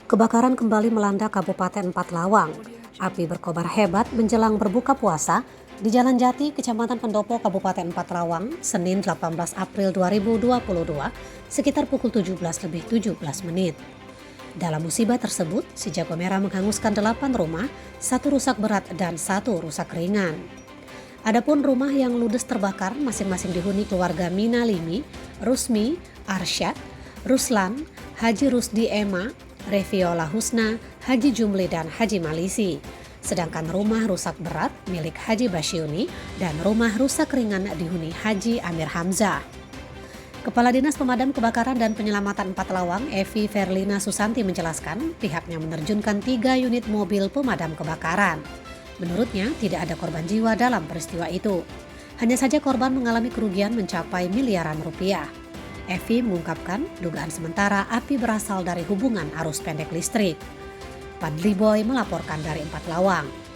Kebakaran kembali melanda Kabupaten Empat Lawang. Api berkobar hebat menjelang berbuka puasa di Jalan Jati, Kecamatan Pendopo, Kabupaten Empat Lawang, Senin 18 April 2022, sekitar pukul 17:17. Dalam musibah tersebut, si jago merah menghanguskan 8 rumah, 1 rusak berat dan 1 rusak ringan. Adapun rumah yang ludes terbakar masing-masing dihuni keluarga Mina Limi, Rusmi, Arsyad, Ruslan, Haji Rusdi Ema, Reviola Husna, Haji Jumli dan Haji Malisi. Sedangkan rumah rusak berat milik Haji Basyuni dan rumah rusak ringan dihuni Haji Amir Hamzah. Kepala Dinas Pemadam Kebakaran dan Penyelamatan Empat Lawang, Evi Verlina Susanti menjelaskan pihaknya menerjunkan 3 unit mobil pemadam kebakaran. Menurutnya tidak ada korban jiwa dalam peristiwa itu. Hanya saja korban mengalami kerugian mencapai miliaran rupiah. Evi mengungkapkan dugaan sementara api berasal dari hubungan arus pendek listrik. Padli Boy melaporkan dari Empat Lawang.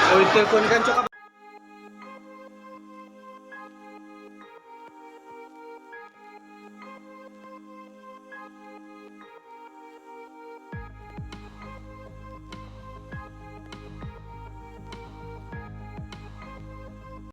Oh, telepon kan cok